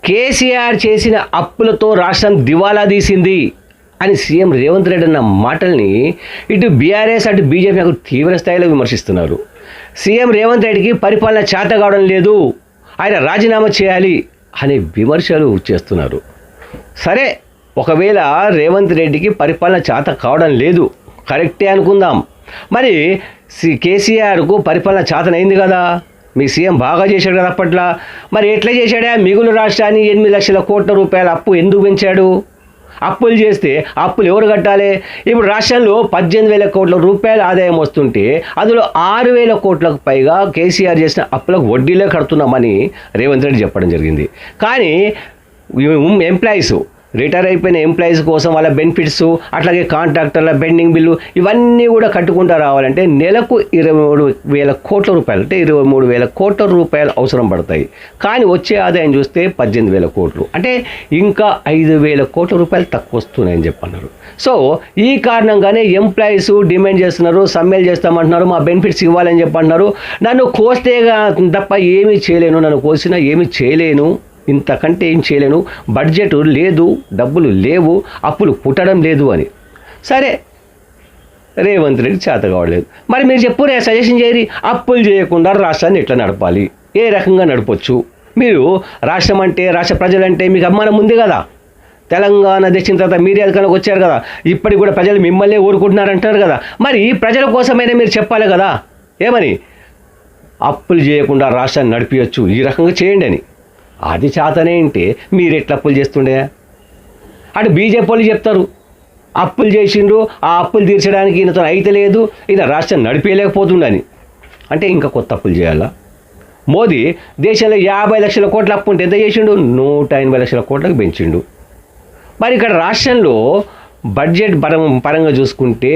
కేసీఆర్ చేసిన అప్పులతో రాష్ట్రం దివాలా తీసింది అని సీఎం రేవంత్ రెడ్డి అన్న మాటల్ని ఇటు బీఆర్ఎస్ అటు బీజేపీ నాకు తీవ్ర స్థాయిలో విమర్శిస్తున్నారు. సీఎం రేవంత్ రెడ్డికి పరిపాలన చేత కావడం లేదు, ఆయన రాజీనామా చేయాలి అనే విమర్శలు చేస్తున్నారు. సరే, ఒకవేళ రేవంత్ రెడ్డికి పరిపాలన చేత కావడం లేదు కరెక్టే అనుకుందాం. మరి కేసీఆర్కు పరిపాలన చేతనైంది కదా, మీ సీఎం బాగా చేశాడు కదా అప్పట్లో. మరి ఎట్లా చేశాడా? మిగులు రాష్ట్రాన్ని 8 లక్షల కోట్ల రూపాయల అప్పు ఎందుకు పెంచాడు? అప్పులు చేస్తే అప్పులు ఎవరు కట్టాలి? ఇప్పుడు రాష్ట్రంలో 18,000 కోట్ల రూపాయల ఆదాయం వస్తుంటే అందులో 6,000 కోట్లకు పైగా కేసీఆర్ చేసిన అప్పులకు వడ్డీలే కడుతున్నామని రేవంత్ రెడ్డి చెప్పడం జరిగింది. కానీ ఎంప్లాయీస్, రిటైర్ అయిపోయిన ఎంప్లాయీస్ కోసం వాళ్ళ బెనిఫిట్స్, అట్లాగే కాంట్రాక్టర్ల బెండింగ్ బిల్లు ఇవన్నీ కూడా కట్టుకుంటూ రావాలంటే నెలకు 23,000 కోట్ల రూపాయలు, అంటే 23,000 కోట్ల రూపాయలు అవసరం పడతాయి. కానీ వచ్చే ఆదాయం చూస్తే 18,000 కోట్లు, అంటే ఇంకా 5,000 కోట్ల రూపాయలు తక్కువ వస్తున్నాయని చెప్పన్నారు. సో ఈ కారణంగానే ఎంప్లాయీస్ డిమాండ్ చేస్తున్నారు, సమ్మెలు చేస్తామంటున్నారు, మా బెనిఫిట్స్ ఇవ్వాలని చెప్పంటున్నారు. నన్ను కోస్తేగా తప్ప ఏమీ చేయలేను, నన్ను కోసినా ఏమీ చేయలేను, ఇంతకంటే ఏం చేయలేను, బడ్జెట్ లేదు, డబ్బులు లేవు, అప్పులు పుట్టడం లేదు అని. సరే, రేవంత్ రెడ్డి చేత కావట్లేదు. మరి మీరు చెప్పురే, సజెషన్ చేయరి, అప్పులు చేయకుండా రాష్ట్రాన్ని ఎట్లా నడపాలి, ఏ రకంగా నడపచ్చు? మీరు రాష్ట్రం అంటే, రాష్ట్ర ప్రజలంటే మీకు అభిమానం ఉంది కదా. తెలంగాణ తెచ్చిన తర్వాత మీరు అధికారంలోకి వచ్చారు కదా, ఇప్పటికి కూడా ప్రజలు మిమ్మల్ని ఊరుకుంటున్నారంటారు కదా. మరి ప్రజల కోసమైనా మీరు చెప్పాలి కదా, ఏమని అప్పులు చేయకుండా రాష్ట్రాన్ని నడిపించచ్చు, ఈ రకంగా చేయండి అని. అది చేతనే అంటే మీరు ఎట్లా అప్పులు చేస్తుండే? అటు బీజేపీ వాళ్ళు చెప్తారు అప్పులు చేసిండ్రు, ఆ అప్పులు తీర్చడానికి ఈయనతో అయితే లేదు, ఈయన రాష్ట్రం నడిపేయలేకపోతుండని. అంటే ఇంకా కొత్త అప్పులు చేయాలా? మోదీ దేశంలో 50 లక్షల కోట్ల అప్పు ఉంటే ఎంత చేసిండు? 180 లక్షల కోట్లకు పెంచిండు. మరి ఇక్కడ రాష్ట్రంలో బడ్జెట్ పరంగా చూసుకుంటే,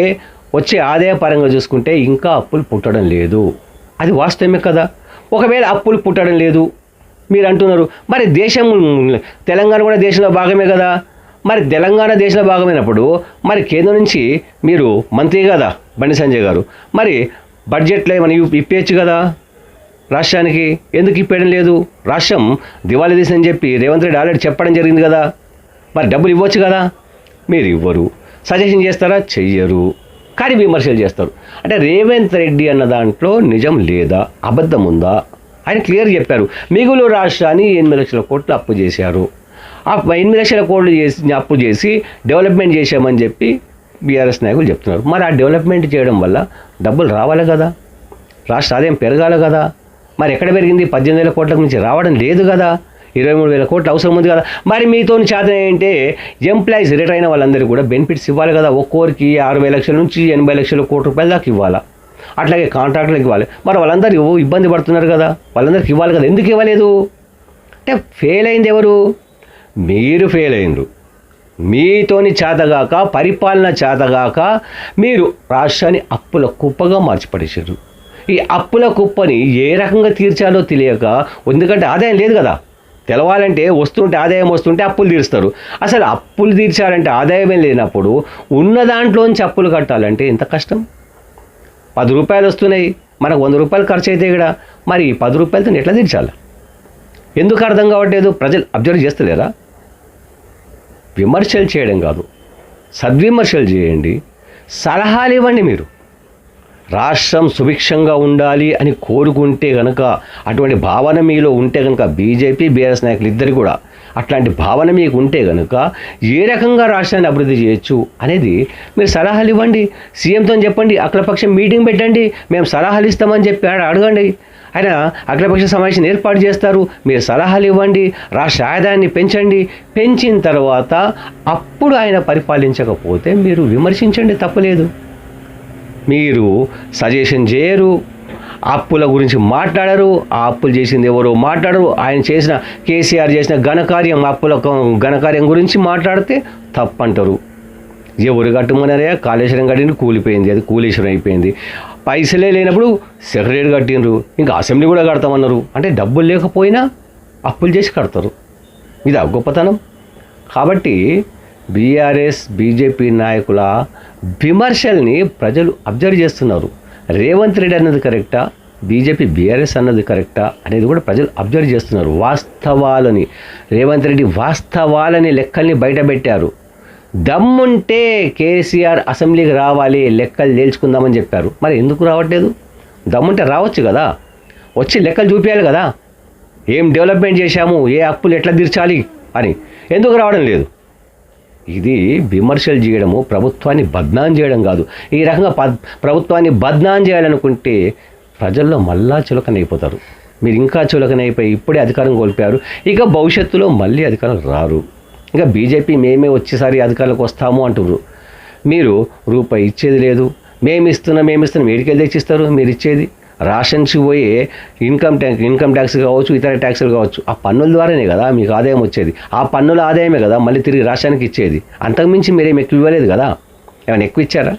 వచ్చే ఆదాయ పరంగా చూసుకుంటే ఇంకా అప్పులు పుట్టడం లేదు. అది వాస్తవమే కదా. ఒకవేళ అప్పులు పుట్టడం లేదు మీరు అంటున్నారు, మరి దేశం, తెలంగాణ కూడా దేశంలో భాగమే కదా. మరి తెలంగాణ దేశంలో భాగమైనప్పుడు మరి కేంద్రం నుంచి మీరు మంత్రి కదా బండి సంజయ్ గారు, మరి బడ్జెట్లో ఏమైనా ఇప్పేయచ్చు కదా రాష్ట్రానికి, ఎందుకు ఇప్పేయడం లేదు? రాష్ట్రం దివాళీ తీసని చెప్పి రేవంత్ రెడ్డి ఆల్రెడీ చెప్పడం జరిగింది కదా. మరి డబ్బులు ఇవ్వచ్చు కదా, మీరు ఇవ్వరు. సజెషన్ చేస్తారా? చెయ్యరు. కానీ విమర్శలు చేస్తారు. అంటే రేవంత్ రెడ్డి అన్న దాంట్లో నిజం లేదా, అబద్ధం ఉందా? ఆయన క్లియర్ చెప్పారు, మిగులు రాష్ట్రాన్ని 8 లక్షల కోట్లు అప్పు చేశారు, ఆ 8 లక్షల కోట్లు అప్పు చేసి డెవలప్మెంట్ చేశామని చెప్పి బీఆర్ఎస్ నాయకులు చెప్తున్నారు. మరి ఆ డెవలప్మెంట్ చేయడం వల్ల డబ్బులు రావాలి కదా, రాష్ట్ర ఆదాయం పెరగాలి కదా. మరి ఎక్కడ పెరిగింది? 18,000 కోట్ల నుంచి రావడం లేదు కదా, 23,000 కోట్లు అవసరం ఉంది కదా. మరి మీతో చేతన ఏంటంటే ఎంప్లాయీస్, రిటైర్ అయిన వాళ్ళందరికీ కూడా బెనిఫిట్స్ ఇవ్వాలి కదా. ఒక్కోరికి 60,000 లక్షల నుంచి 80 లక్షల కోట్ల రూపాయల దాకా ఇవ్వాలా. అట్లాగే కాంట్రాక్టులకు ఇవ్వాలి. మరి వాళ్ళందరూ ఇబ్బంది పడుతున్నారు కదా, వాళ్ళందరికీ ఇవ్వాలి కదా. ఎందుకు ఇవ్వలేదు? అంటే ఫెయిల్ అయింది ఎవరు? మీరు ఫెయిల్ అయిండ్రు. మీతోని చేతగాక, పరిపాలన చేతగాక మీరు రాష్ట్రాన్ని అప్పుల కుప్పగా మార్చిపడేశారు. ఈ అప్పుల కుప్పని ఏ రకంగా తీర్చాలో తెలియక, ఎందుకంటే ఆదాయం లేదు కదా. తెలవాలంటే వస్తుంటే, ఆదాయం వస్తుంటే అప్పులు తీరుస్తారు. అసలు అప్పులు తీర్చాలంటే ఆదాయమే లేనప్పుడు ఉన్న దాంట్లోంచి అప్పులు కట్టాలంటే ఎంత కష్టం. 10 రూపాయలు వస్తున్నాయి, మనకు 100 రూపాయలు ఖర్చు అయితే ఇక్కడ, మరి 10 రూపాయలతో ఎట్లా తీర్చాలి? ఎందుకు అర్థం కావట్లేదు? ప్రజలు అబ్జర్వ్ చేస్తలేరా? విమర్శలు చేయడం కాదు, సద్విమర్శలు చేయండి, సలహాలు ఇవ్వండి. మీరు రాష్ట్రం సుభిక్షంగా ఉండాలి అని కోరుకుంటే కనుక, అటువంటి భావన మీలో ఉంటే కనుక, బీజేపీ బీఆర్ఎస్ నాయకులు ఇద్దరు కూడా అట్లాంటి భావన మీకు ఉంటే కనుక ఏ రకంగా రాష్ట్రాన్ని అభివృద్ధి చేయొచ్చు అనేది మీరు సలహాలు ఇవ్వండి. సీఎంతో చెప్పండి, అఖిలపక్షం మీటింగ్ పెట్టండి, మేము సలహాలు ఇస్తామని చెప్పి అడగండి. ఆయన అఖిలపక్ష సమావేశం ఏర్పాటు చేస్తారు, మీరు సలహాలు ఇవ్వండి, రాష్ట్ర ఆదాయాన్ని పెంచండి. పెంచిన తర్వాత అప్పుడు ఆయన పరిపాలించకపోతే మీరు విమర్శించండి, తప్పలేదు. మీరు సజెషన్ చేయరు, అప్పుల గురించి మాట్లాడరు, ఆ అప్పులు చేసింది ఎవరో మాట్లాడరు. ఆయన చేసిన, కేసీఆర్ చేసిన ఘనకార్యం, అప్పుల ఘనకార్యం గురించి మాట్లాడితే తప్పంటారు. ఎవరు కట్టమన్నారే? కాళేశ్వరం కట్టింది, కూలిపోయింది, అది కూలేశ్వరం అయిపోయింది. పైసలే లేనప్పుడు సెక్రటరీ కట్టిండ్రు, ఇంకా అసెంబ్లీ కూడా కడతామన్నారు. అంటే డబ్బులు లేకపోయినా అప్పులు చేసి కడతారు. ఇది గొప్పతనం. కాబట్టి బీఆర్ఎస్ బీజేపీ నాయకుల విమర్శల్ని ప్రజలు అబ్జర్వ్ చేస్తున్నారు. రేవంత్ రెడ్డి అన్నది కరెక్టా, బీజేపీ బీఆర్ఎస్ అన్నది కరెక్టా అనేది కూడా ప్రజలు అబ్జర్వ్ చేస్తున్నారు. వాస్తవాలని రేవంత్ రెడ్డి వాస్తవాలని లెక్కల్ని బయటపెట్టారు. దమ్ముంటే కేసీఆర్ అసెంబ్లీకి రావాలి, లెక్కలు తేల్చుకుందామని చెప్పారు. మరి ఎందుకు రావట్లేదు? దమ్ముంటే రావచ్చు కదా, వచ్చి లెక్కలు చూపించాలి కదా, ఏం డెవలప్మెంట్ చేశాము, ఏ అప్పులు ఎట్లా తీర్చాలి అని. ఎందుకు రావడం లేదు? ఇది విమర్శలు చేయడము, ప్రభుత్వాన్ని బద్నాం చేయడం కాదు. ఈ రకంగా ప్రభుత్వాన్ని బద్నాం చేయాలనుకుంటే ప్రజల్లో మళ్ళా చులకనైపోతారు. మీరు ఇంకా చులకనైపోయి ఇప్పుడే అధికారం కోల్పోయారు, ఇక భవిష్యత్తులో మళ్ళీ అధికారం రారు. ఇంకా బీజేపీ మేమే వచ్చేసారి అధికారంలోకి వస్తాము అంటున్నారు. మీరు రూపాయి ఇచ్చేది లేదు. మేము ఇస్తున్నాం ఏడికెళ్ళి తెచ్చిస్తారు? మీరు ఇచ్చేది రాషన్స్ పోయే ఇన్కమ్ ట్యాక్స్ కావచ్చు, ఇతర ట్యాక్సులు కావచ్చు, ఆ పన్నుల ద్వారానే కదా మీకు ఆదాయం వచ్చేది. ఆ పన్నుల ఆదాయమే కదా మళ్ళీ తిరిగి రాష్ట్రానికి ఇచ్చేది. అంతకుమించి మీరేం ఎక్కువ ఇవ్వలేదు కదా. ఏమైనా ఎక్కువ ఇచ్చారా?